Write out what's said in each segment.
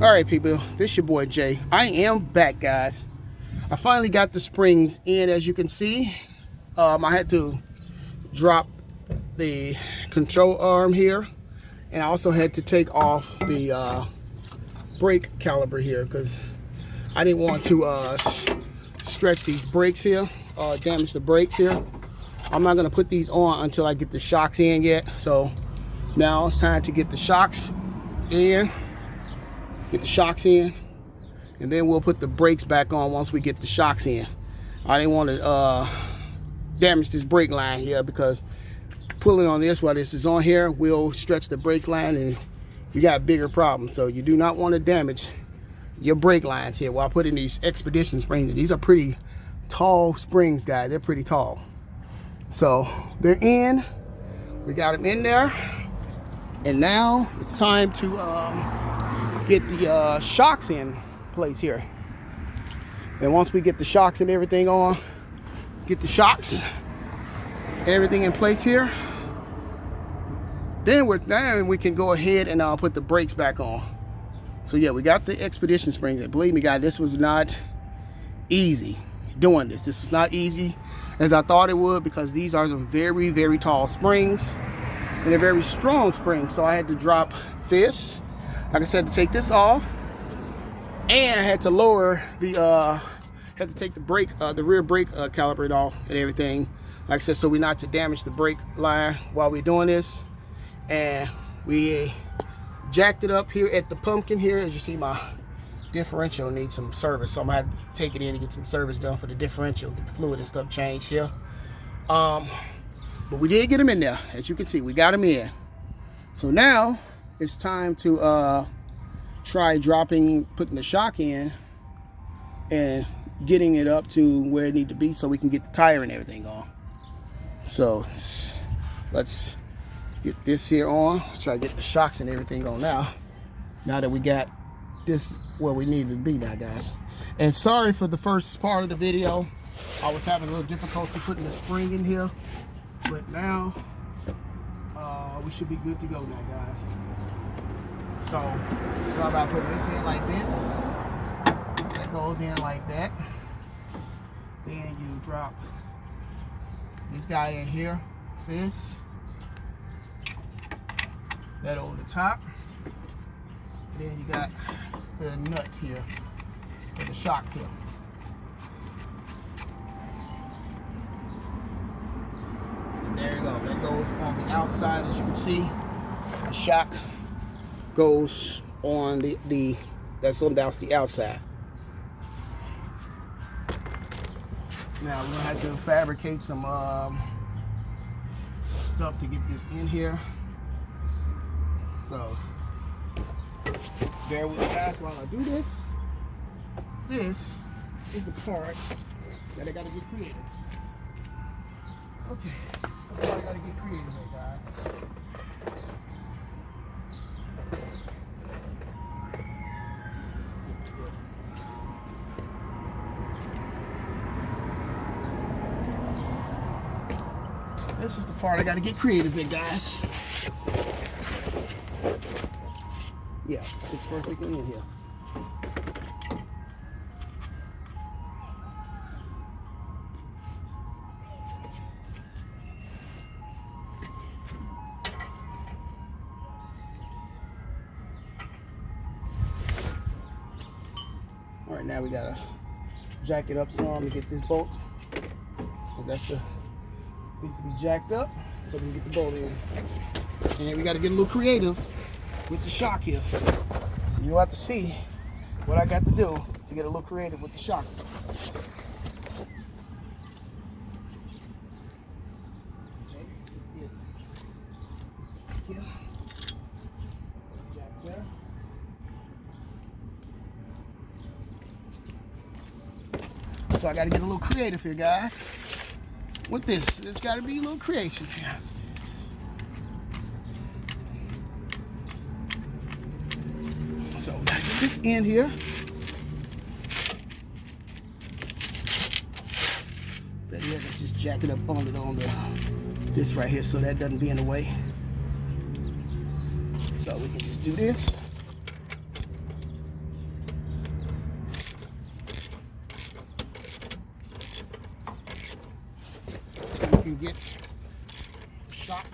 All right, people, this your boy Jay. I am back, guys. I finally got the springs in, as you can see. I had to drop the control arm here, and I also had to take off the brake caliper here because I didn't want to stretch these brakes here, damage the brakes here. I'm not gonna put these on until I get the shocks in yet. So now it's time to get the shocks in. Get the shocks in, and then we'll put the brakes back on once we get the shocks in. I didn't want to damage this brake line here because pulling on this while this is on here will stretch the brake line and you got bigger problems. So you do not want to damage your brake lines here while putting these Expedition springs in. These are pretty tall springs, guys. They're pretty tall. So they're in. We got them in there, and now it's time to get the shocks in place here. And once we get the shocks and everything on, get the shocks, everything in place here, then we can go ahead and put the brakes back on. So yeah, we got the Expedition springs. And believe me, guys, this was not easy doing this. This was not easy as I thought it would, because these are some very, very tall springs, and they're very strong springs. So I had to drop this. Like I said, to take this off, and I had to lower the, had to take the brake, the rear brake caliper off and everything. Like I said, so we not to damage the brake line while we're doing this. And we jacked it up here at the pumpkin here. As you see, my differential needs some service, so I'm gonna have to take it in and get some service done for the differential, get the fluid and stuff changed here. But we did get them in there. As you can see, we got them in. So now it's time to try putting the shock in and getting it up to where it needs to be so we can get the tire and everything on. So let's get this here on. Let's try to get the shocks and everything on now that we got this where we need to be now, guys. And sorry for the first part of the video. I was having a little difficulty putting the spring in here, but now we should be good to go now, guys. So start by putting this in like this. That goes in like that. Then you drop this guy in here. This. That over the top. And then you got the nut here for the shock here. And there you go. That goes on the outside, as you can see. The shock goes on that's the outside. Now we're gonna have to fabricate some stuff to get this in here. So bear with me, guys, while I do this. This is the part that I gotta get creative. Okay, this is the part I gotta get creative with, guys. This is the part I gotta get creative in, guys. Yeah, it's perfectly in here. All right, now we gotta jack it up some to get this bolt. So that's the needs to be jacked up so we can get the bolt in. And we got to get a little creative with the shock here. So you'll have to see what I got to do to get a little creative with the shock. Okay, let's get this here. Jacks there. So I got to get a little creative here, guys. With this, there's got to be a little creation here. So we got to get this in here. Better yet, let's just jack it up on this right here so that doesn't be in the way. So we can just do this.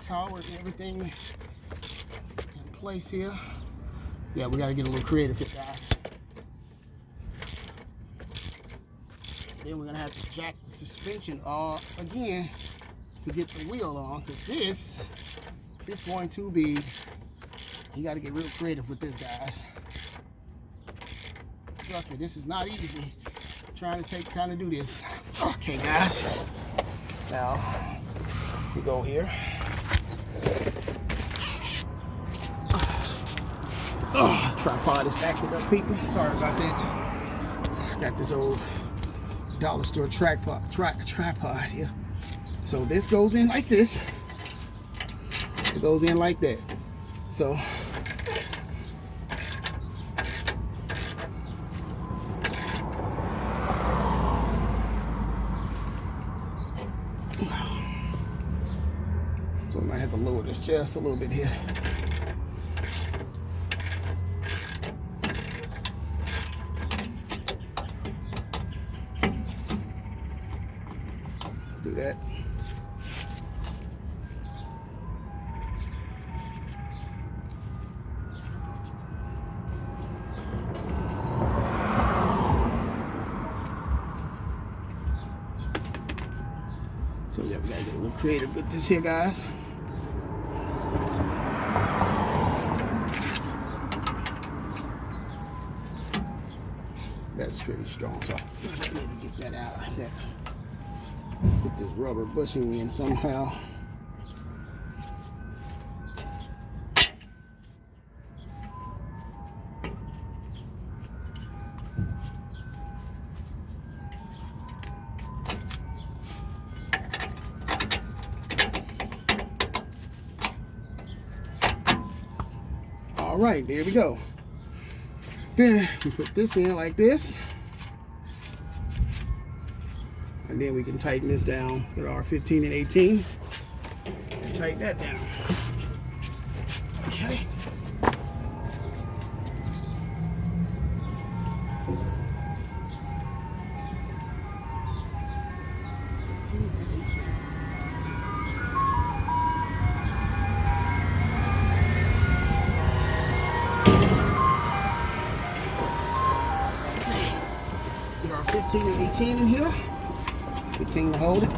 tower and everything in place here. Yeah, we got to get a little creative here, guys. Then we're going to have to jack the suspension off again to get the wheel on, because this is going to be, you got to get real creative with this, guys. Trust me, this is not easy. Trying to take time to do this. Okay, guys. Now, we go here. Oh, tripod is acting up, people. Sorry about that. Got this old dollar store tripod here. So this goes in like this. It goes in like that. So I might have to lower this just a little bit here. Do that. So yeah, we gotta get a little creative with this here, guys. That's pretty strong, so let's be able to get that out like that. Put this rubber bushing in somehow. All right, there we go. Then we put this in like this. And then we can tighten this down with our 15 and 18 and tighten that down. Okay. Get our 15 and 18 in here. 15 to hold it.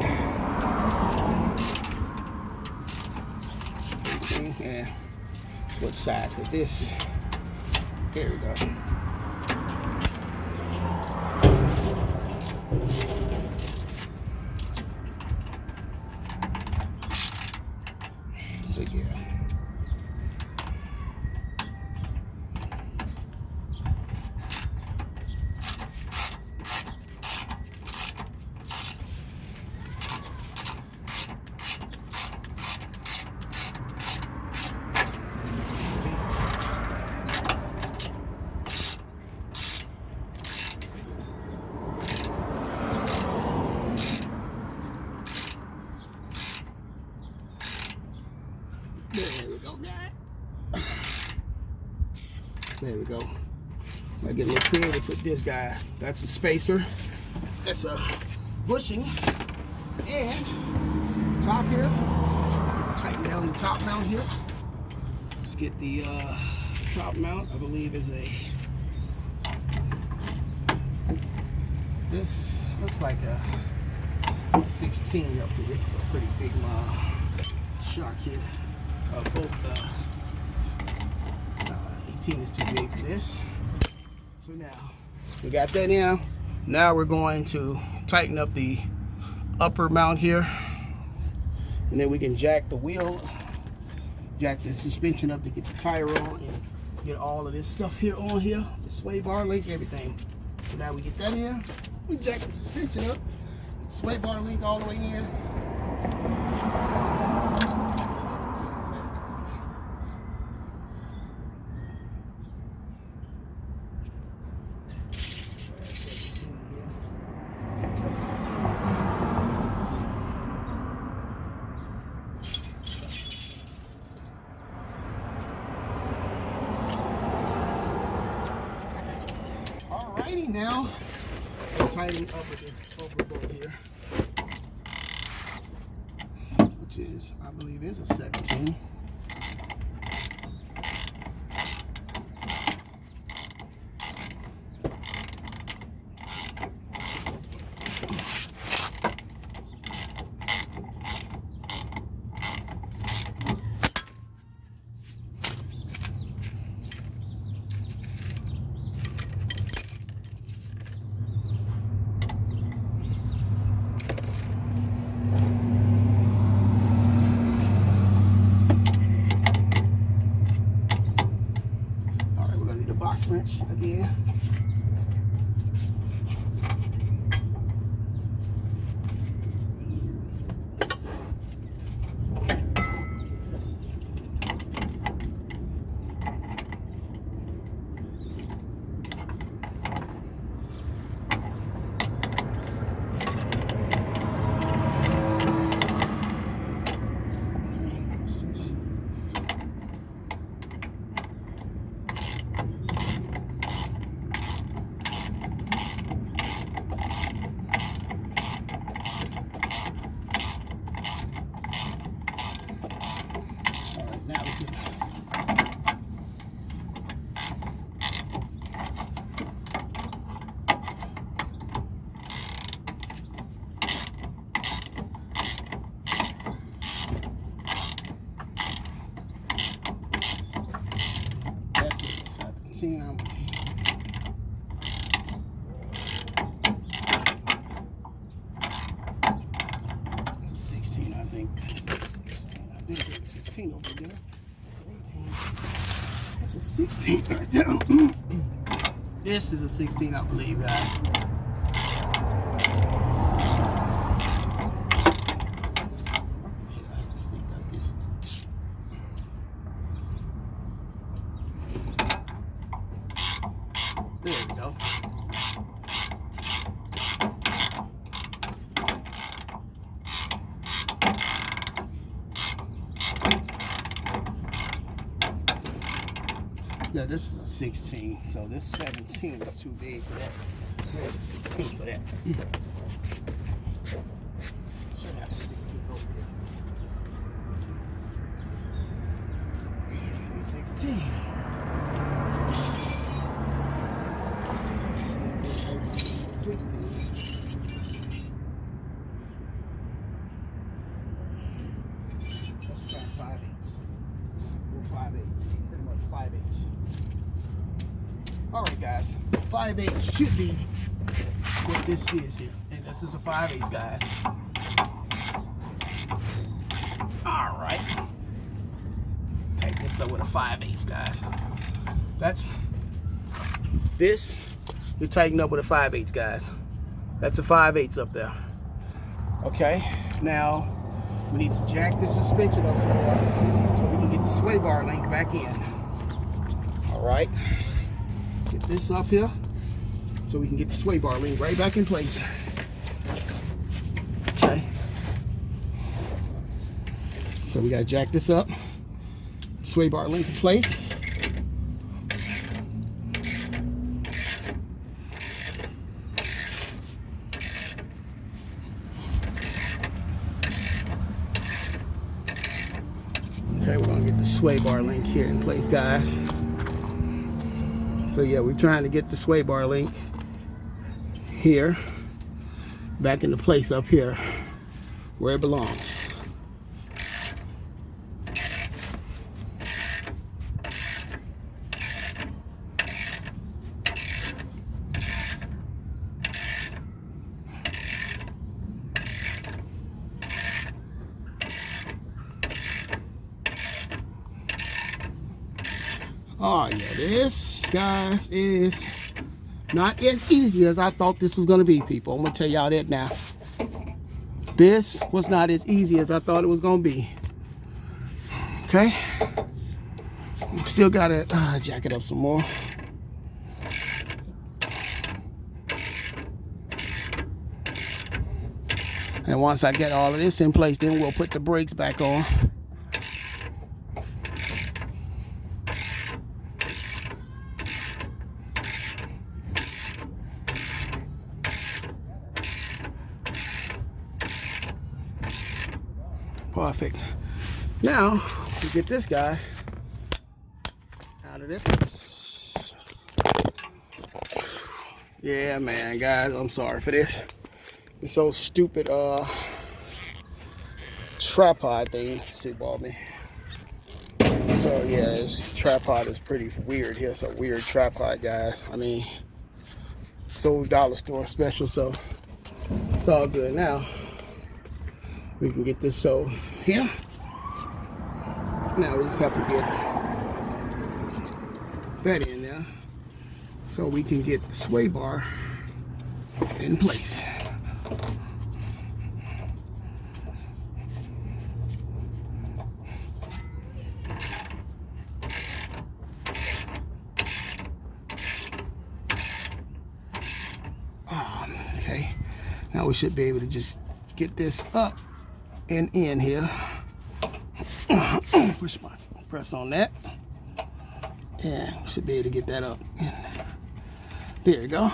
18, yeah. Switch sides of this. There we go. So yeah. There we go, guy. There we go. I get a little creative with this guy. That's a spacer. That's a bushing. And top here. Tighten down the top mount here. Let's get the top mount. I believe is a. This looks like a 16 up here. This is a pretty big shock here. Both 18 is too big for this. So now we got that in. Now we're going to tighten up the upper mount here, and then we can jack the wheel, jack the suspension up to get the tire on and get all of this stuff here on here, the sway bar link, everything. So now we get that in. We jack the suspension up, sway bar link all the way in. Alrighty, now we'll tighten up with this overboard here, which which is, I believe, is a 17. Box wrench again. It's a 16, I think. It's a 16. I did get a 16 over there. It's an 18. It's a 16 right there. This is a 16, I believe, guys. There we go. Yeah, this is a 16, so this 17 is too big for that. There's a 16 for that. Should have a 16 over here. 16. Let's try 5/8. We're 5/8. Pretty much 5/8. All right, guys. 5/8 should be what this is here. And this is a 5/8, guys. All right. Take this up with a 5/8, guys. That's this. You're tightening up with a 5/8, guys. That's a 5/8 up there. Okay. Now we need to jack this suspension up some more so we can get the sway bar link back in. All right. Get this up here so we can get the sway bar link right back in place. Okay. So we got to jack this up. Sway bar link in place. Okay, we're gonna get the sway bar link here in place, guys. So yeah, we're trying to get the sway bar link here back into place up here where it belongs. Oh yeah, this, guys, is not as easy as I thought this was gonna be, people. I'm gonna tell y'all that now. This was not as easy as I thought it was gonna be. Okay, still gotta jack it up some more. And once I get all of this in place, then we'll put the brakes back on. Perfect. Now, we get this guy out of this. Yeah, man, guys, I'm sorry for this. This old stupid tripod thing bothered me. So yeah, this tripod is pretty weird here. It's a weird tripod, guys. I mean, it's old dollar store special, so it's all good. Now we can get this sold here. Now we just have to get that in there so we can get the sway bar in place. Okay, now we should be able to just get this up and in here. Press on that, and we should be able to get that up. There you go.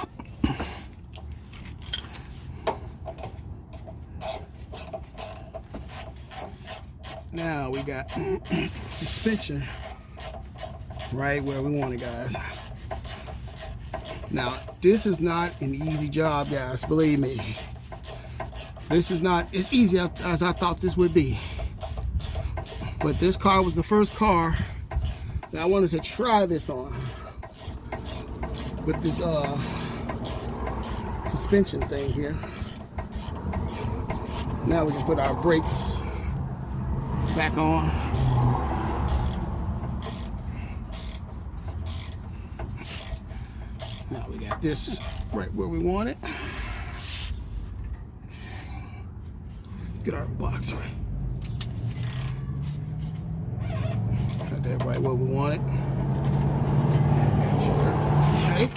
Now we got suspension right where we want it, guys. Now, this is not an easy job, guys. Believe me. This is not as easy as I thought this would be. But this car was the first car that I wanted to try this on. With this suspension thing here. Now we can put our brakes back on. Now we got this right where we want it. Let's get our box right. Got that right where we want it. Okay.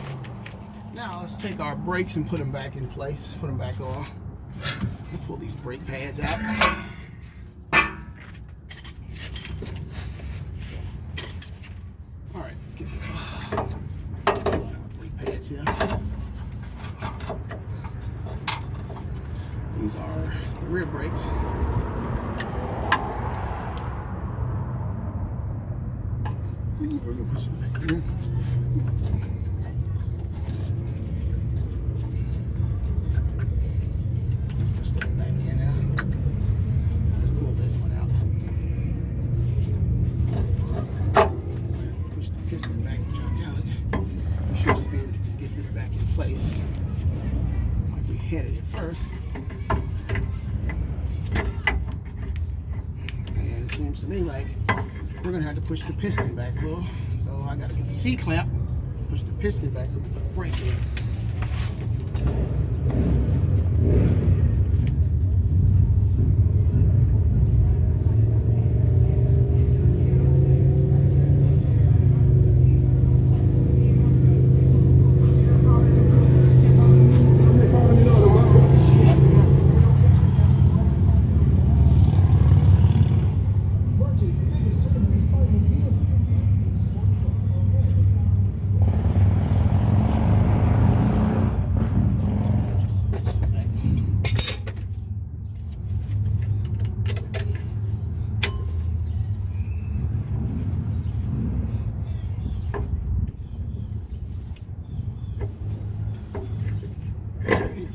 Now let's take our brakes and put them back in place. Put them back on. Let's pull these brake pads out. All right, let's get the brake pads here. These are the rear brakes. We're gonna push them back in. Push that back in now. Let's pull this one out. Push the piston back, which I'm telling you. We should just be able to just get this back in place. Like we headed it first. And it seems to me like we're gonna have to push the piston back a little. So I gotta get the C-clamp, push the piston back so we can put the brake in.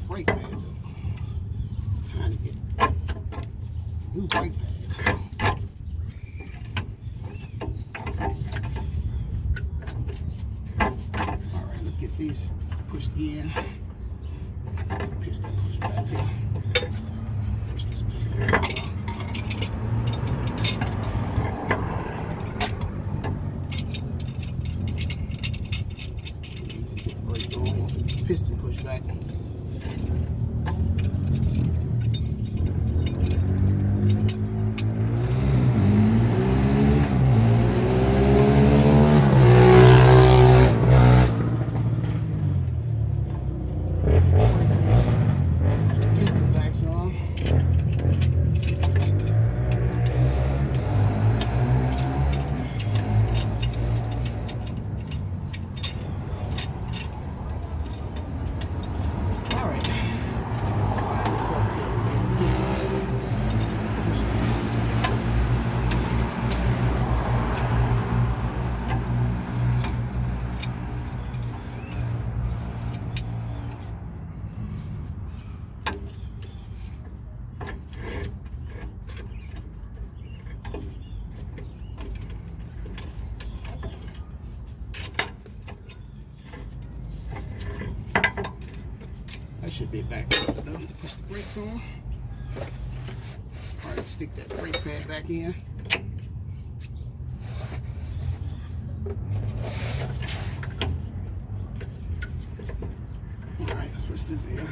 Brake pads up. It's time to get new brake pads. All right, let's get these pushed in. Get the piston pushed back in. Push this piston back on. Easy to get the brakes on once we get the piston pushed back. That should be back up enough to push the brakes on. All right, stick that brake pad back in. All right, let's push this in.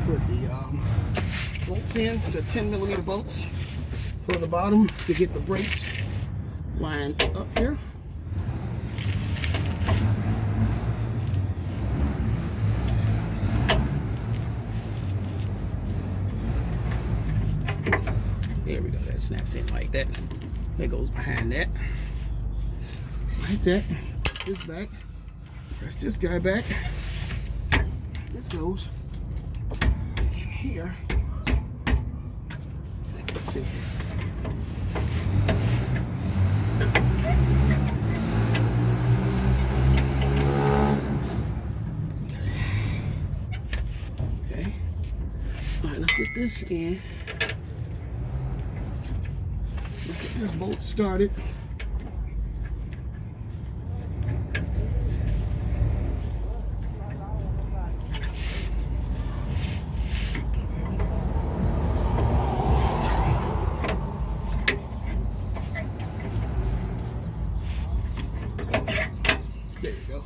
Put the bolts in, the 10mm bolts for the bottom to get the brakes lined up here. There we go, that snaps in like that. That goes behind that. Like that. Put this back. Press this guy back. This goes here. Let's see. Okay. All right, let's get this in. Let's get this bolt started. There you go.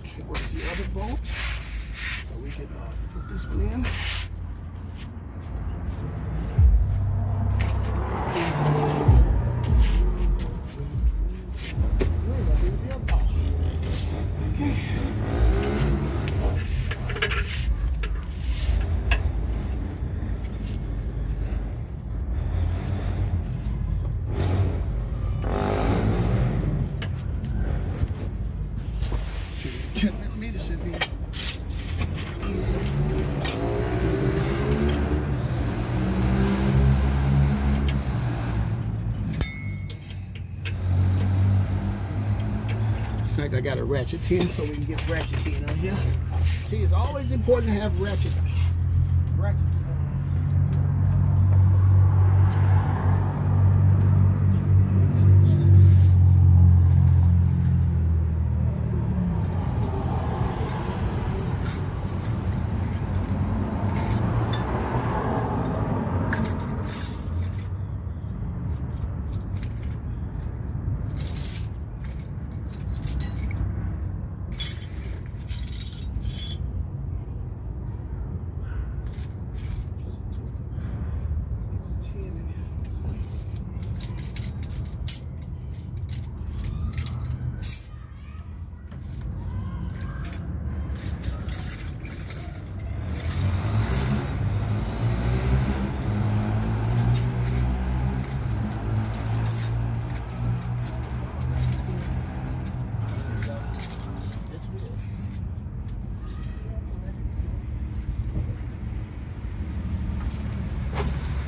Okay, where's the other bolt? So we can put this one in. See, 10mm should be easy. In fact, I got a ratchet tin so we can get ratchet tin on here. See, it's always important to have ratchets.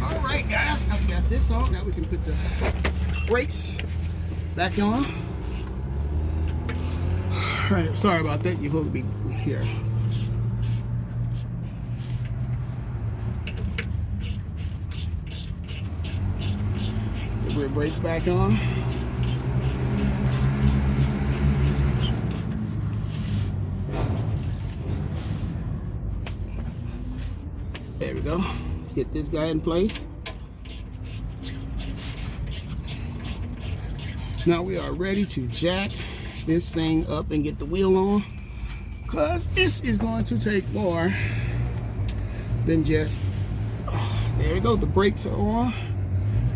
Alright guys, I've got this on. Now we can put the brakes back on. Alright, sorry about that. You're supposed to be here. The rear brakes back on. There we go. Let's get this guy in place. Now we are ready to jack this thing up and get the wheel on, because this is going to take more than just There you go. The brakes are on.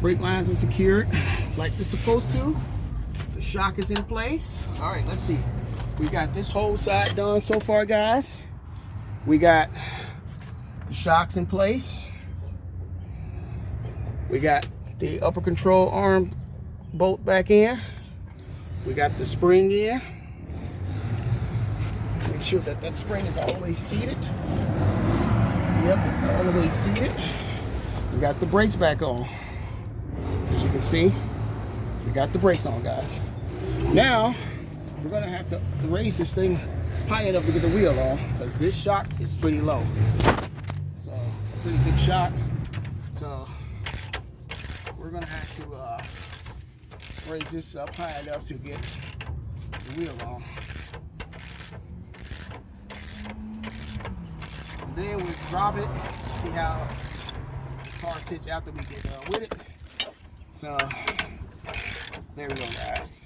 Brake lines are secured like they're supposed to. The shock is in place. All right, let's see. We got this whole side done so far, guys. We got the shocks in place. We got the upper control arm bolt back in. We got the spring in. Make sure that that spring is all the way seated. Yep, it's all the way seated. We got the brakes back on. As you can see, we got the brakes on, guys. Now, we're gonna have to raise this thing high enough to get the wheel on, because this shock is pretty low. So it's a pretty big shock. So we're gonna have to raise this up high enough to get the wheel on. And then we drop it, see how the car sits after we get done with it. So there we go, guys.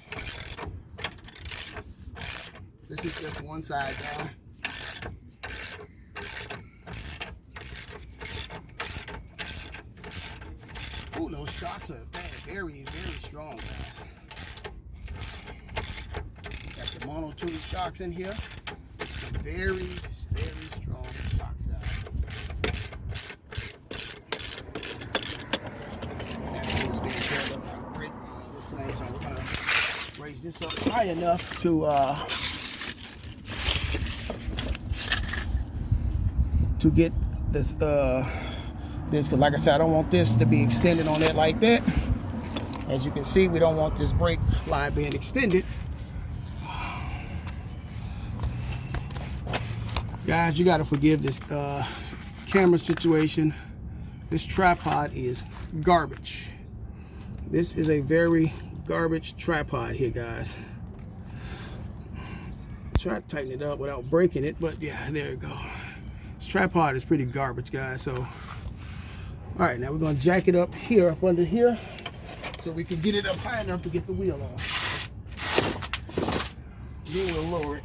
This is just one side down. Oh, those shocks are very, very strong, guys. Got the monotone shocks in here. Very, very strong shocks, guys. So we're gonna raise this up high enough to get this because like I said, I don't want this to be extended on it like that. As you can see, we don't want this brake line being extended. Guys, you got to forgive this camera situation. This tripod is garbage. This is a very garbage tripod here, guys. Try to tighten it up without breaking it, but yeah, there you go. This tripod is pretty garbage, guys. So, all right, now we're gonna jack it up here, up under here, so we can get it up high enough to get the wheel on. Then we'll lower it.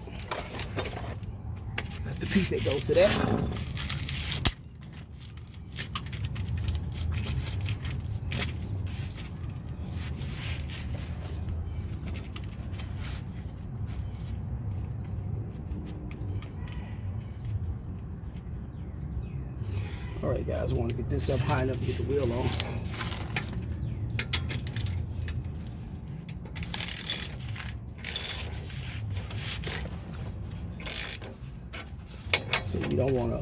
That's the piece that goes to that. All right, guys, I want to get this up high enough to get the wheel on. So you don't want to,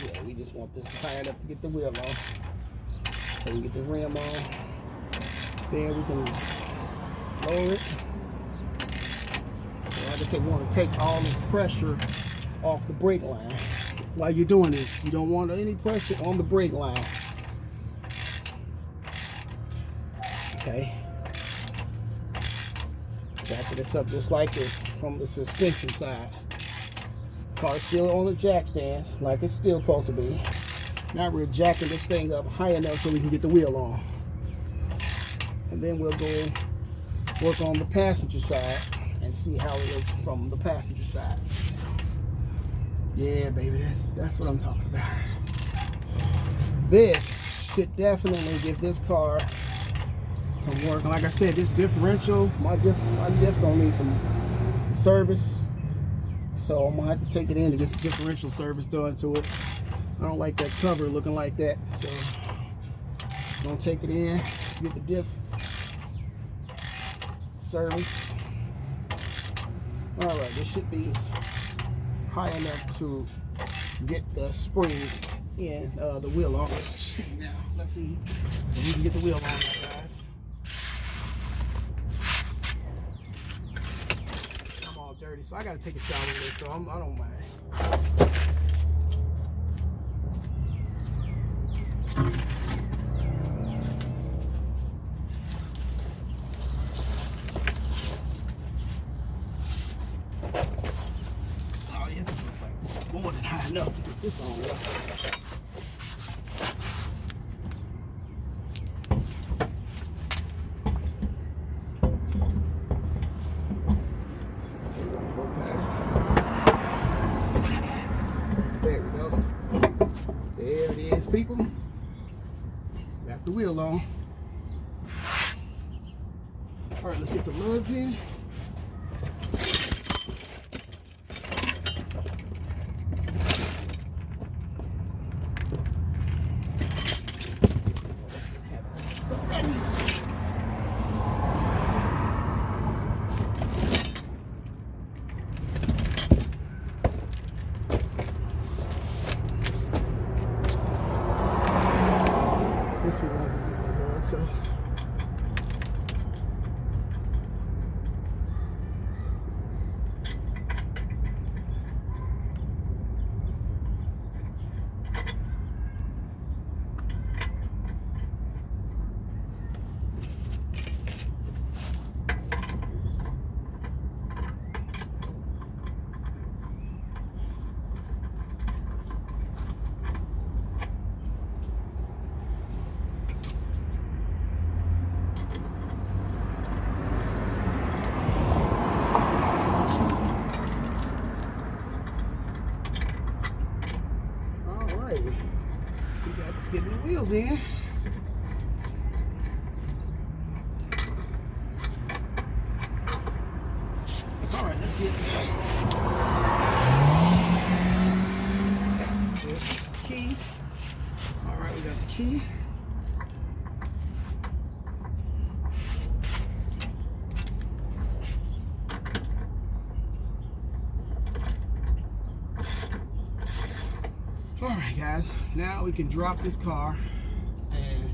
yeah, we just want this high enough to get the wheel on. So we get the rim on. Then we can lower it. Like I said, we want to take all this pressure off the brake line. While you're doing this, you don't want any pressure on the brake line. Okay. Jack this up just like this from the suspension side. Car's still on the jack stands like it's still supposed to be. Now we're jacking this thing up high enough so we can get the wheel on. And then we'll go work on the passenger side and see how it looks from the passenger side. Yeah, baby, that's what I'm talking about. This should definitely give this car some work. Like I said, this differential, my diff gonna need some service. So I'm gonna have to take it in to get some differential service done to it. I don't like that cover looking like that. So I'm gonna take it in, get the diff service. All right, this should be high enough to get the springs in the wheel on. Let's see now. Let's see if we can get the wheel on now, guys. I'm all dirty, so I gotta take a shower with this, so I don't mind. More than high enough to get this on there. this, people. Got the wheel on. All right, let's get the lugs in. This one won't be getting the lug, so. We got to get the wheels in. All right, let's get there's the key. All right, we got the key. All right, guys, now we can drop this car, and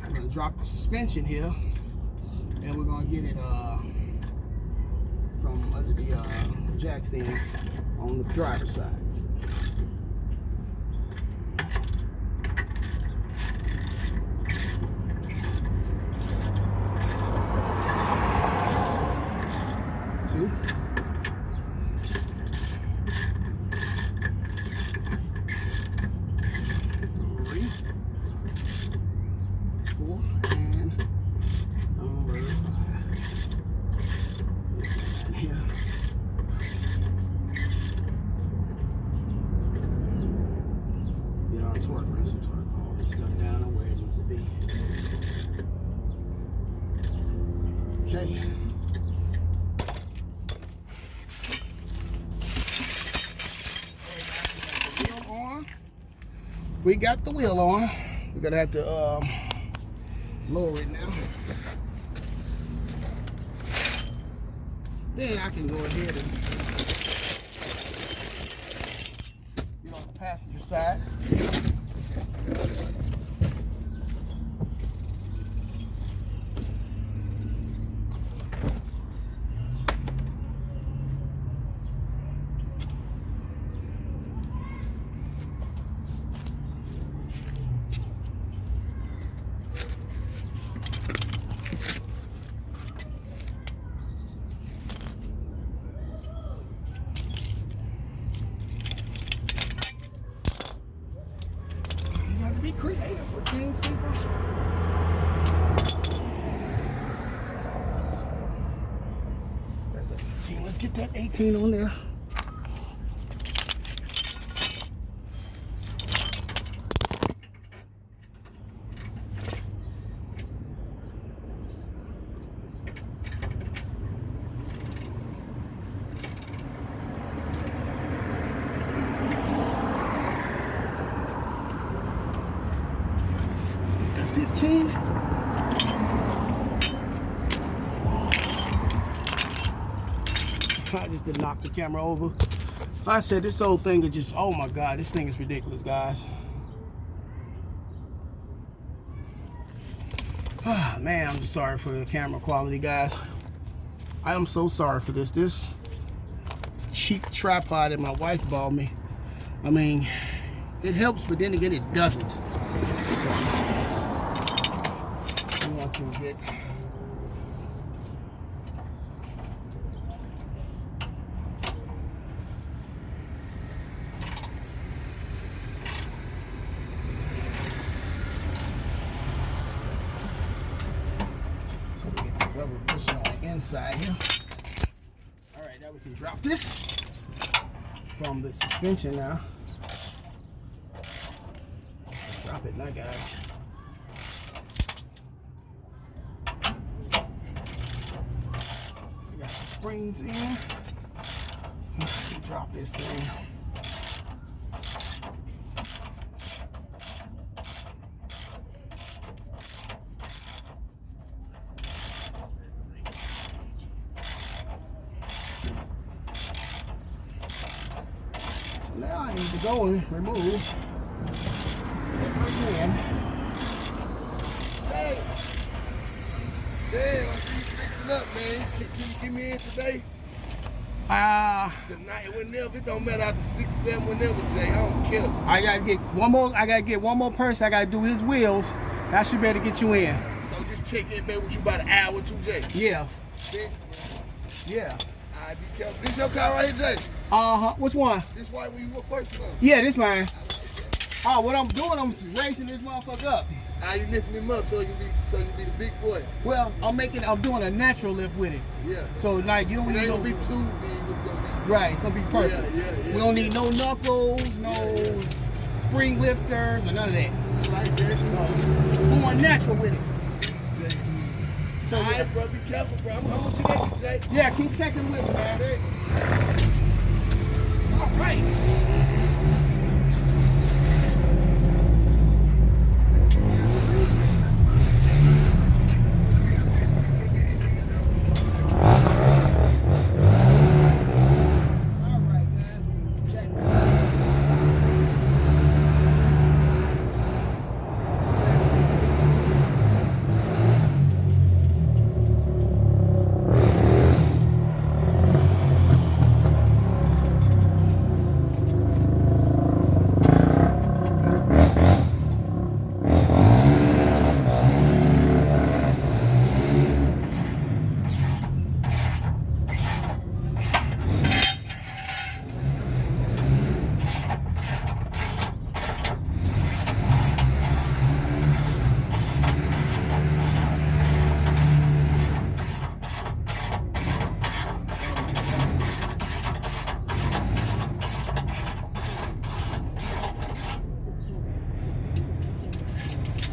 we're gonna drop the suspension here, and we're gonna get it from under the jack stand on the driver's side. Two. 4 and number 5. Here. Get our torque wrench and torque all this stuff down and where it needs to be. Okay. We got the wheel on. We're gonna have to lower it now. Then I can go ahead and get on the passenger side. Be creative for things, people. That's an 18. Let's get that 18 on there. The 15. I just did knock the camera over. Like I said, this whole thing is just, oh my God, this thing is ridiculous, guys. Man, I'm just sorry for the camera quality, guys. I am so sorry for this. This cheap tripod that my wife bought me, I mean, it helps, but then again, it doesn't. So, we want to get rubber bushing on the inside here. All right, now we can drop this from the suspension now. drop it now, guys. We got the springs in. Let's drop this thing. Now I need to go and remove everything. Hey, damn, I see you fixing up, man. Can you get me in today? Tonight, whenever, it don't matter after 6, 7, whenever, Jay. I don't care. I gotta get one more person. I gotta do his wheels. I should be able to get you in. So just check in, man, with you about an hour or 2, Jay. Yeah. Yeah. Alright, be careful. This your car right here, Jay? Which one? This white one you were first one? Yeah, this mine. Like oh, what I'm doing, I'm raising this motherfucker up. You lifting him up so you be the big boy. Well, I'm doing a natural lift with it. Yeah. So like you don't need no. It ain't gonna be too big. It's gonna be right. It's gonna be perfect. Yeah. We don't need no knuckles, no spring lifters, or none of that. I like that. So it's going natural with it. So, alright, bro, be careful, bro. I'm gonna check it, Jay. Yeah, keep checking with me, man. All right.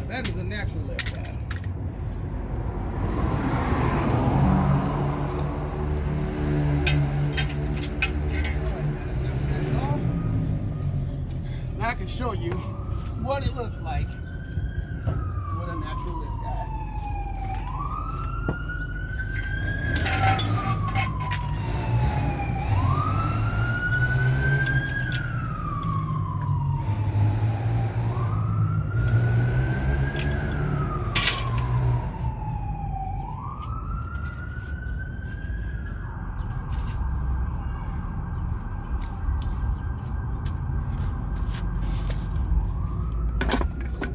That is a natural lift, guys. Now I can show you what it looks like with a natural lift, guys.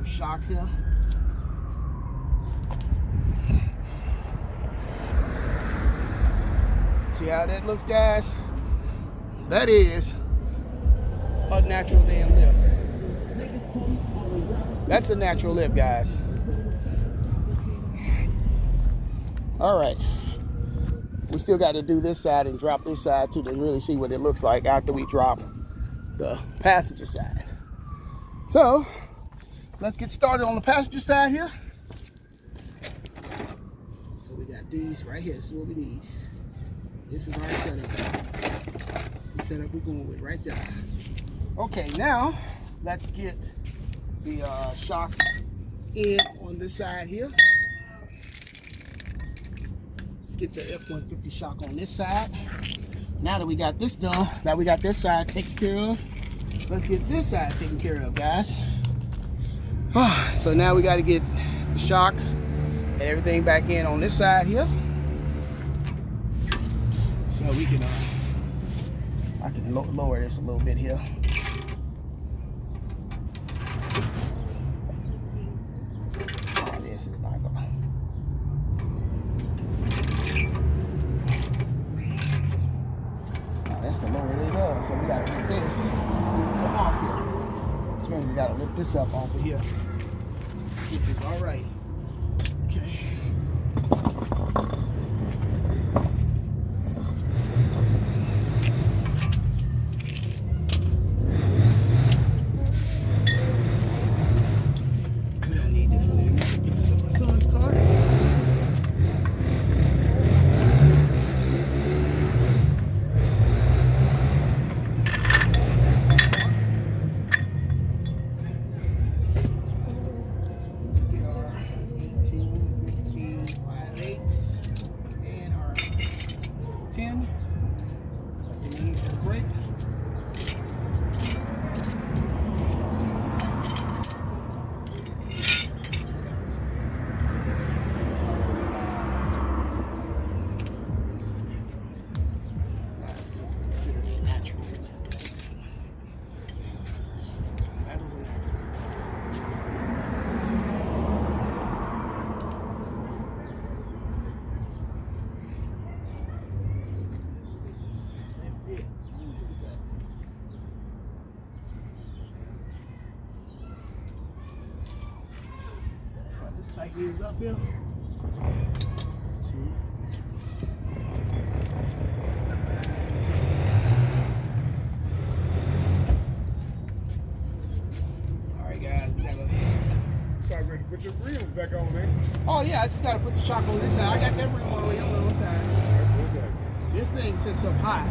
Shocks here. See how that looks, guys? That is a natural damn lift. That's a natural lift, guys. All right. We still got to do this side and drop this side too to really see what it looks like after we drop the passenger side. So let's get started on the passenger side here. So we got these right here. This is what we need. This is our setup. The setup we're going with right there. Okay, now let's get the shocks in on this side here. Let's get the F-150 shock on this side. Now that we got this done, that we got this side taken care of, let's get this side taken care of, guys. So now we got to get the shock and everything back in on this side here. So we can, I can lower this a little bit here. This is not gonna. That's the lower it is. So we got to get this off here. Which means we got to lift this up off of here. Which is all right. Okay. right. It's considered a natural. That is a natural. Let's tighten these up here. Two. Alright guys, we gotta Start ready to put your rims back on, man. Oh yeah, I just gotta put the shock on this side. I got that rim on the other side. That's what's up. This thing sits up high.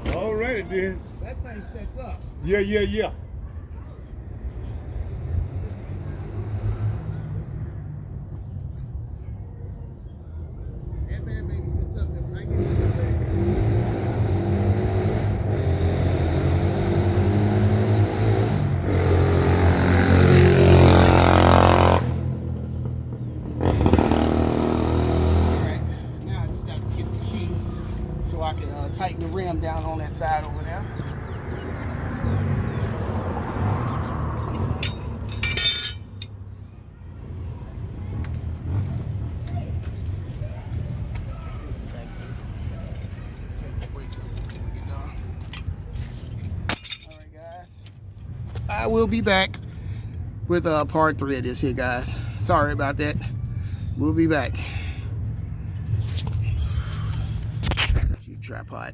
Alrighty then. That thing sets up. Yeah, yeah, yeah. That bad baby sits up, and when I get done with it. Alright, now I just got to get the key so I can tighten the rim down on that side over there. I will be back with part 3 of this here, guys. Sorry about that. We'll be back. Cheap tripod.